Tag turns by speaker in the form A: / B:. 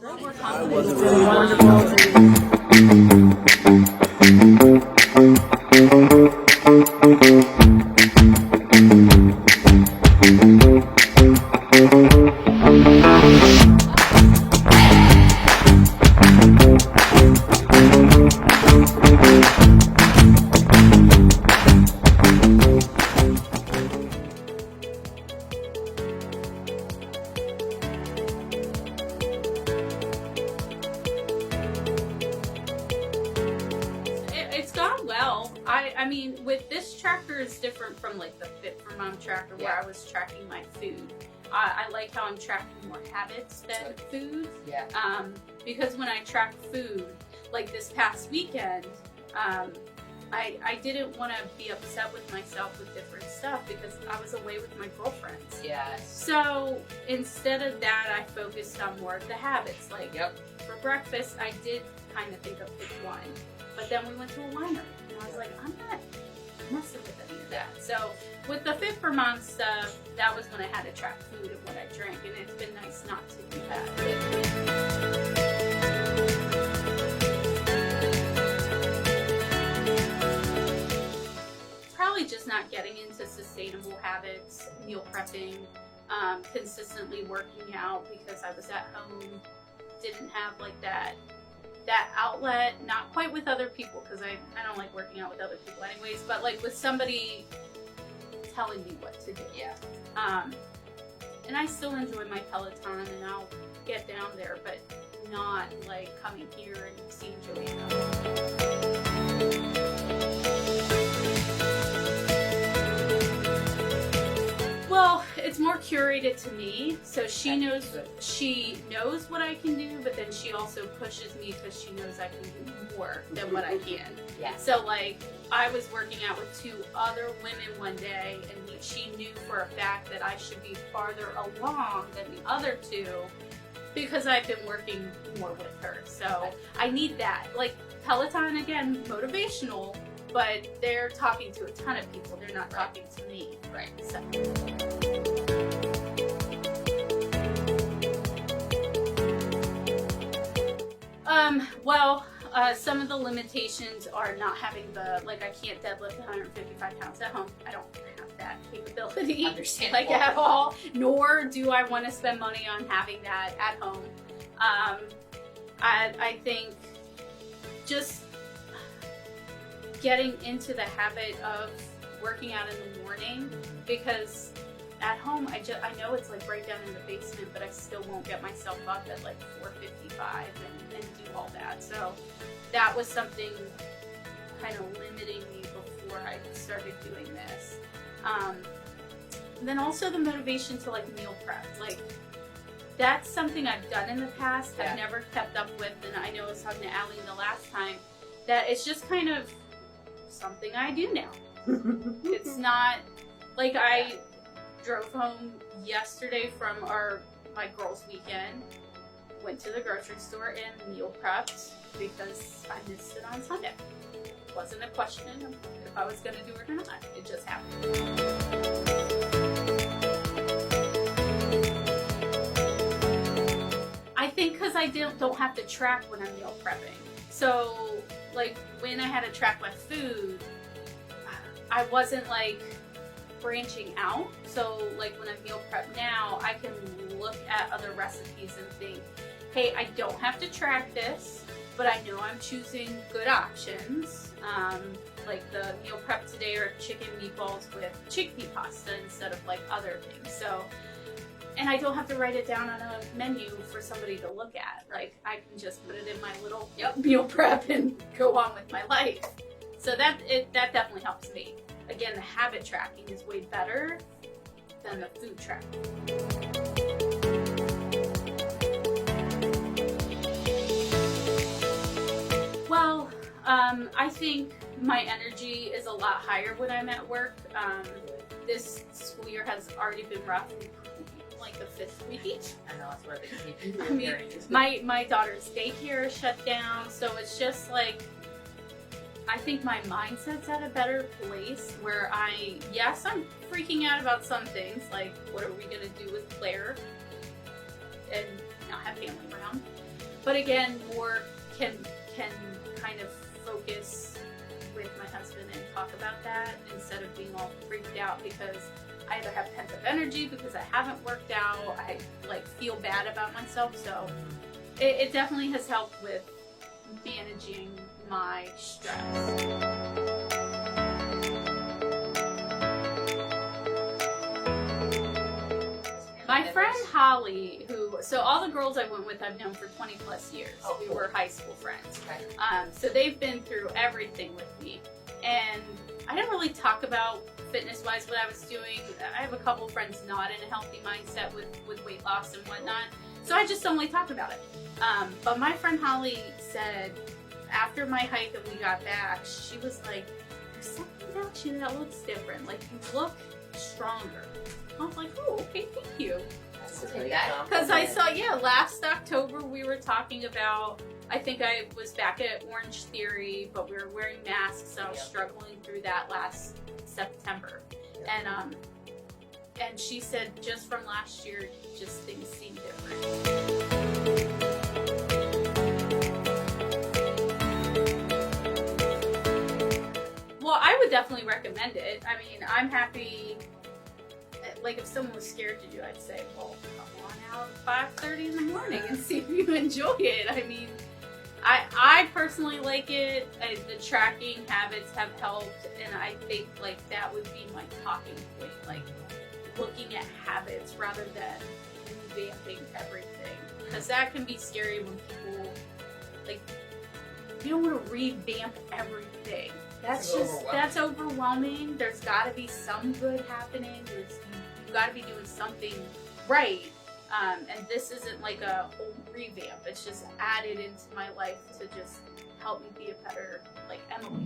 A: More confidence. It's been wonderful. It's gone well. I mean, with this tracker is different from like the Fit for Mom tracker where I was tracking my food. I like how I'm tracking more habits than food.
B: Yeah.
A: Because when I track food, like this past weekend, I didn't want to be upset with myself with different stuff because I was away with my girlfriends.
B: Yes.
A: So instead of that, I focused on more of the habits. Like for breakfast, I did kind of think of pick one. But then we went to a winery, and I was like, I'm not messing with any of that. So with the Fit for Mom stuff, that was when I had to track food and what I drank, and it's been nice not to do that. Probably just not getting into sustainable habits, meal prepping, consistently working out because I was at home, didn't have like that outlet, not quite with other people because I don't like working out with other people anyways, but like with somebody telling me what to do. Yeah. And I still enjoy my Peloton and I'll get down there, but not like coming here and seeing Joanna. Well, it's more curated to me, so she knows what I can do, but then she also pushes me because she knows I can do more than what I can.
B: Yeah.
A: So like, I was working out with two other women one day, and she knew for a fact that I should be farther along than the other two because I've been working more with her. So I need that. Like Peloton, again, motivational, but they're talking to a ton of people. They're not talking to me.
B: Right.
A: So. Well, some of the limitations are not having I can't deadlift 155 pounds at home. I don't have that capability, like at all, nor do I want to spend money on having that at home. I think just getting into the habit of working out in the morning, because at home I know it's like right down in the basement, but I still won't get myself up at like 4:55 and do all that. So that was something kind of limiting me before I started doing this. And then also the motivation to like meal prep, like that's something I've done in the past. I've never kept up with, and I know I was talking to Allie the last time that it's just kind of something I do now. It's not like I drove home yesterday from my girls' weekend, went to the grocery store and meal prepped because I missed it on Sunday. It wasn't a question of if I was going to do it or not. It just happened. I think because I don't have to track when I'm meal prepping. So like when I had to track my food, I wasn't like branching out. So like when I meal prep now, I can look at other recipes and think, hey, I don't have to track this, but I know I'm choosing good options. Like the meal prep today are chicken meatballs with chickpea pasta instead of like other things. So, and I don't have to write it down on a menu for somebody to look at. Like I can just put it in my little meal prep and go on with my life. So that definitely helps me. Again, the habit tracking is way better than the food tracking. Well, I think my energy is a lot higher when I'm at work. This school year has already been rough, like the 5th week.
B: I know, that's where they keep
A: I mean, my daughter's daycare is shut down, so it's just like, I think my mindset's at a better place where I'm freaking out about some things, like what are we gonna do with Claire and not have family around. But again, more can kind of focus with my husband and talk about that instead of being all freaked out because I either have pent up energy because I haven't worked out, I like feel bad about myself. So it definitely has helped with managing my stress. My friend Holly, so all the girls I went with I've known for 20 plus years.
B: Oh,
A: we
B: cool.
A: were high school friends.
B: Okay.
A: So they've been through everything with me. And I didn't really talk about fitness-wise what I was doing. I have a couple friends not in a healthy mindset with weight loss and whatnot. So I just don't really talk about it. But my friend Holly said after my hike and we got back, she was like, there's something about you that looks different. Like you look stronger. I was like, oh, okay, thank you.
B: That's a great
A: Because I
B: compliment.
A: saw, last October we were talking about, I think I was back at Orange Theory, but we were wearing masks, so I was struggling through that last September. And she said just from last year, just things seem different. Well, I would definitely recommend it. I mean, I'm happy. Like, if someone was scared to do it, I'd say, well, come on out at 5:30 in the morning and see if you enjoy it. I mean, I personally like it. The tracking habits have helped, and I think, like, that would be my talking point. Like, looking at habits rather than revamping everything. Because that can be scary when people, like, you don't want to revamp everything. That's overwhelming. There's got to be some good happening. You've got to be doing something right. And this isn't like a whole revamp. It's just added into my life to just help me be a better, like, Emily.